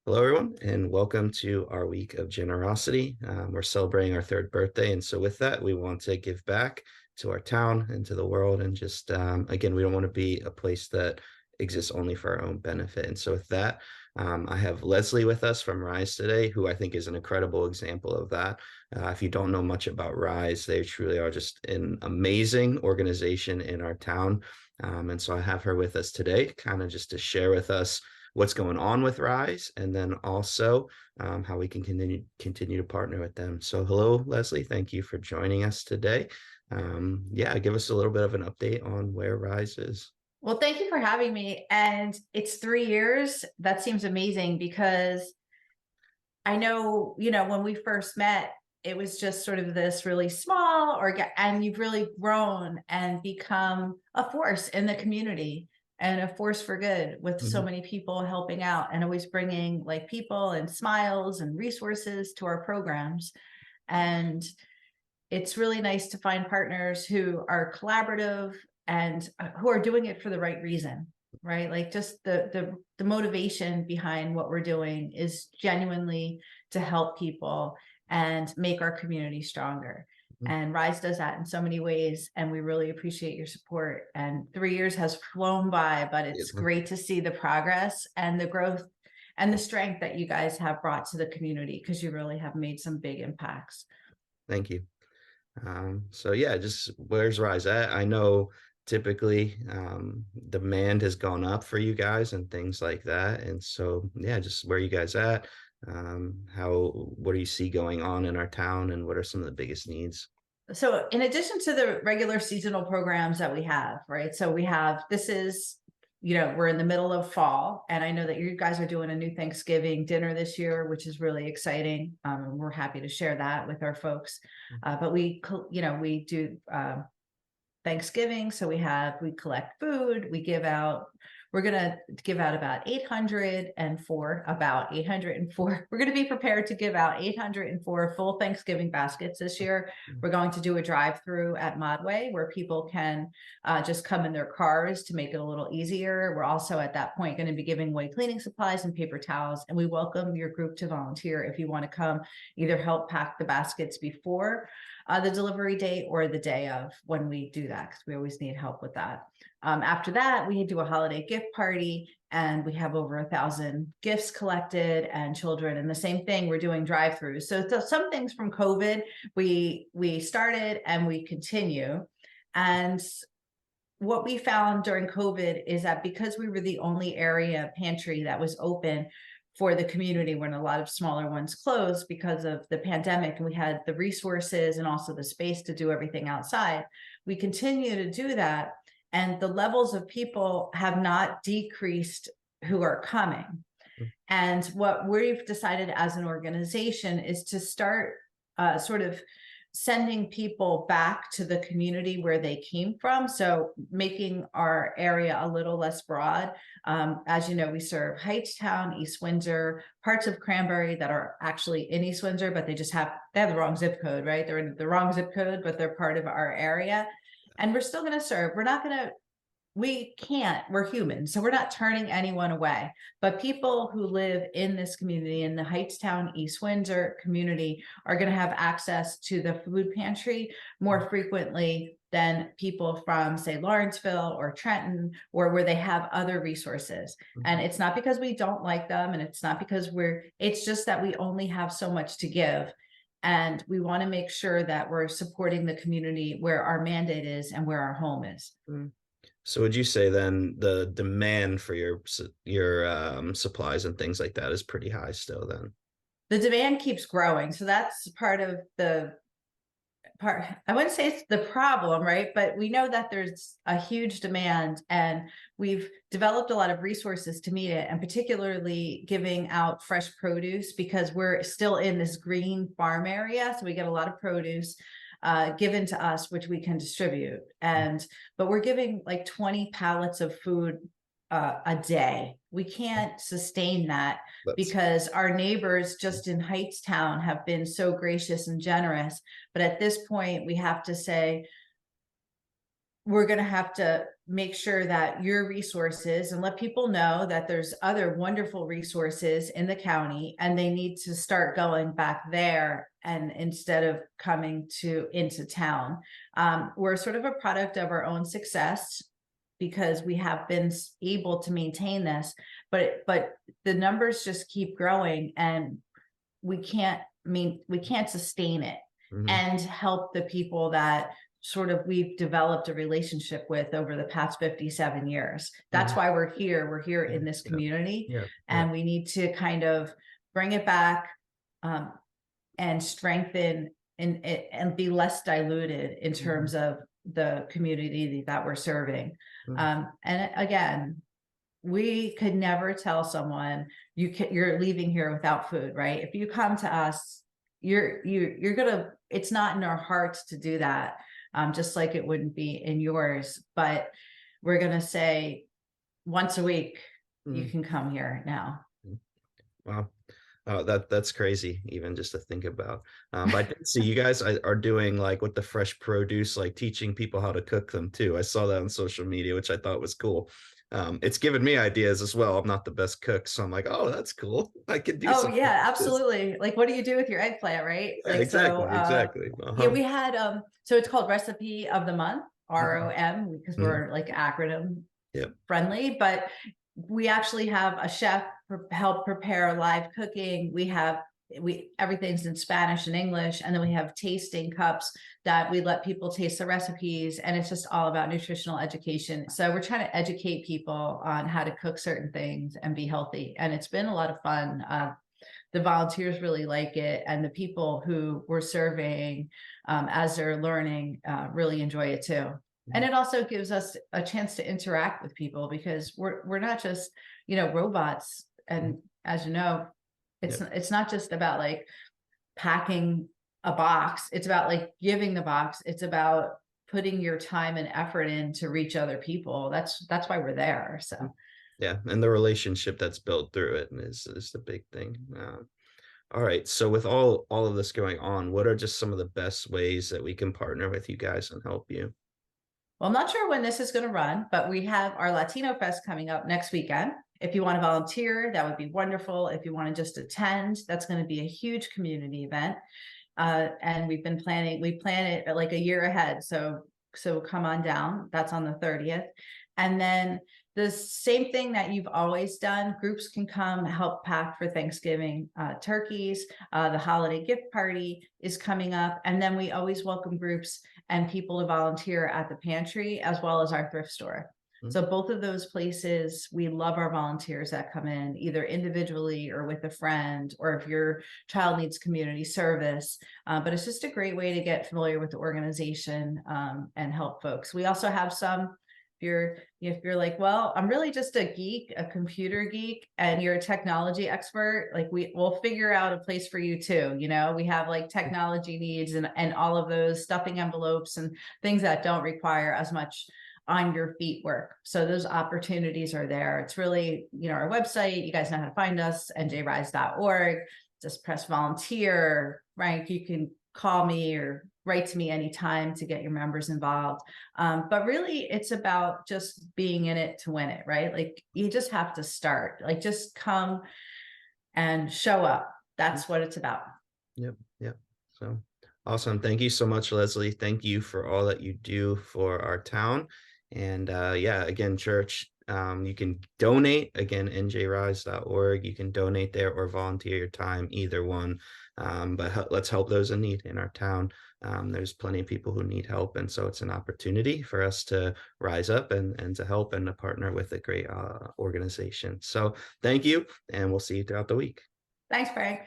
Hello, everyone, and welcome to our week of generosity. We're celebrating our third birthday, and so with that, we want to give back to our town and to the world. And just again, we don't want to be a place that exists only for our own benefit. And so with that, I have Leslie with us from Rise today, who I think is an incredible example of that. If you don't know much about Rise, they truly are just an amazing organization in our town. And so I have her with us today, kind of just to share with us what's going on with Rise, and then also how we can continue to partner with them. So, hello, Leslie. Thank you for joining us today. Yeah, give us a little bit of an update on where Rise is. Well, thank you for having me. And it's 3 years. That seems amazing because I know, when we first met, it was just sort of this really small and you've really grown and become a force in the community and a force for good with so Mhm. many people helping out and always bringing like people and smiles and resources to our programs. And it's really nice to find partners who are collaborative and who are doing it for the right reason, right? Like just the motivation behind what we're doing is genuinely to help people and make our community stronger. Mhm. And Rise does that in so many ways, and we really appreciate your support. And 3 years has flown by, but Yeah, it's great to see the progress and the growth and the strength that you guys have brought to the community because you really have made some big impacts. thank you. So yeah, just where's Rise at? I know typically demand has gone up for you guys and things like that. And so yeah, just where you guys at? What do you see going on in our town, and what are some of the biggest needs? So in addition to the regular seasonal programs that we have, right? So we have this is, we're in the middle of fall, and I know that you guys are doing a new Thanksgiving dinner this year, which is really exciting. And we're happy to share that with our folks. But we do Thanksgiving. So we collect food, we're going to give out about 804. We're going to be prepared to give out 804 full Thanksgiving baskets this year. We're going to do a drive-through at Modway where people can just come in their cars to make it a little easier. We're also at that point going to be giving away cleaning supplies and paper towels. And we welcome your group to volunteer if you want to come either help pack the baskets before the delivery date or the day of when we do that, because we always need help with that. After that, we do a holiday gift party, and we have over 1,000 gifts collected and children. And the same thing, we're doing drive-throughs. So some things from COVID we started and we continue. And what we found during COVID is that because we were the only area pantry that was open for the community when a lot of smaller ones closed because of the pandemic, and we had the resources and also the space to do everything outside, we continue to do that. And the levels of people have not decreased who are coming. And what we've decided as an organization is to start sort of sending people back to the community where they came from. So making our area a little less broad. As you know, we serve Hightstown, East Windsor, parts of Cranberry that are actually in East Windsor, but they have the wrong zip code, right? They're in the wrong zip code, but they're part of our area. And we're still going to serve. We can't, we're human, so we're not turning anyone away. But people who live in this community, in the Hightstown, East Windsor community, are going to have access to the food pantry more frequently than people from, say, Lawrenceville or Trenton, or where they have other resources. And Mhm. it's not because we don't like them, and it's not because it's just that we only have so much to give. And we want to make sure that we're supporting the community where our mandate is and where our home is. Mhm. So would you say then the demand for your supplies and things like that is pretty high still then? The demand keeps growing. So that's part of the part. I wouldn't say it's the problem, right? But we know that there's a huge demand, and we've developed a lot of resources to meet it, and particularly giving out fresh produce because we're still in this green farm area. So we get a lot of produce given to us, which we can distribute. But we're giving like 20 pallets of food a day. We can't sustain that That's because our neighbors just in Hightstown have been so gracious and generous. But at this point, we have to say we're going to have to make sure that your resources, and let people know that there's other wonderful resources in the county and they need to start going back there and instead of coming into town. We're sort of a product of our own success because we have been able to maintain this, but the numbers just keep growing and we can't sustain it Mhm. and help the people that sort of we've developed a relationship with over the past 57 years. That's Mhm. why we're here. We're here Yeah, in this yeah, community, yeah, yeah. and we need to kind of bring it back, um, and strengthen and be less diluted in Mhm. terms of the community that we're serving. Mhm. And again, we could never tell someone you're leaving here without food, right? If you come to us, you're gonna, it's not in our hearts to do that, just like it wouldn't be in yours, but we're gonna say once a week you Mhm. can come here now. Mhm. Wow. Oh, that's crazy, even just to think about. But I did see you guys are doing like with the fresh produce, like teaching people how to cook them too. I saw that on social media, which I thought was cool. It's given me ideas as well. I'm not the best cook, so I'm like, oh, that's cool. I could do Oh something yeah, like this. absolutely. Like, what do you do with your eggplant, right? Yeah, Like, so, exactly, exactly. yeah, Uh-huh. we had, so it's called Recipe of the Month, Mhm. ROM, because Mhm. we're like acronym Yep. friendly, but we actually have a chef help prepare live cooking. We everything's in Spanish and English, and then we have tasting cups that we let people taste the recipes, and it's just all about nutritional education. So we're trying to educate people on how to cook certain things and be healthy, and it's been a lot of fun. The volunteers really like it, and the people who we're serving, as they're learning, really enjoy it too. And Mhm. it also gives us a chance to interact with people because we're not just, robots. Mhm. And as you know, Yep. it's not just about like packing a box. It's about like giving the box. It's about putting your time and effort in to reach other people. That's why we're there. So. Mhm. Yeah, and the relationship that's built through it is the big thing. All right. So with all of this going on, what are just some of the best ways that we can partner with you guys and help you? Well, I'm not sure when this is going to run, but we have our Latino Fest coming up next weekend. If you want to volunteer, that would be wonderful. If you want to just attend, that's going to be a huge community event. And we plan it like a year ahead. So come on down. That's on the 30th. And then the same thing that you've always done, groups can come help pack for Thanksgiving turkeys. The holiday gift party is coming up. And then we always welcome groups and people to volunteer at the pantry as well as our thrift store. Mm. So both of those places, we love our volunteers that come in either individually or with a friend, or if your child needs community service. But it's just a great way to get familiar with the organization, and help folks. We also have some, if you're like, well, I'm really just a geek, a computer geek, and you're a technology expert, like we'll figure out a place for you too. We have like technology needs and all of those stuffing envelopes and things that don't require as much on your feet work. So those opportunities are there. It's really, our website, you guys know how to find us, njrise.org. Just press volunteer, right? You can call me or write to me anytime to get your members involved. But really, it's about just being in it to win it, right? Like you just have to start, like just come and show up. That's what it's about. Yep, yep. So awesome. Thank you so much, Leslie. Thank you for all that you do for our town. And yeah, again, church, you can donate again, njrise.org. You can donate there or volunteer your time, either one. But let's help those in need in our town. There's plenty of people who need help. And so it's an opportunity for us to rise up and to help and to partner with a great organization. So thank you, and we'll see you throughout the week. Thanks, Frank.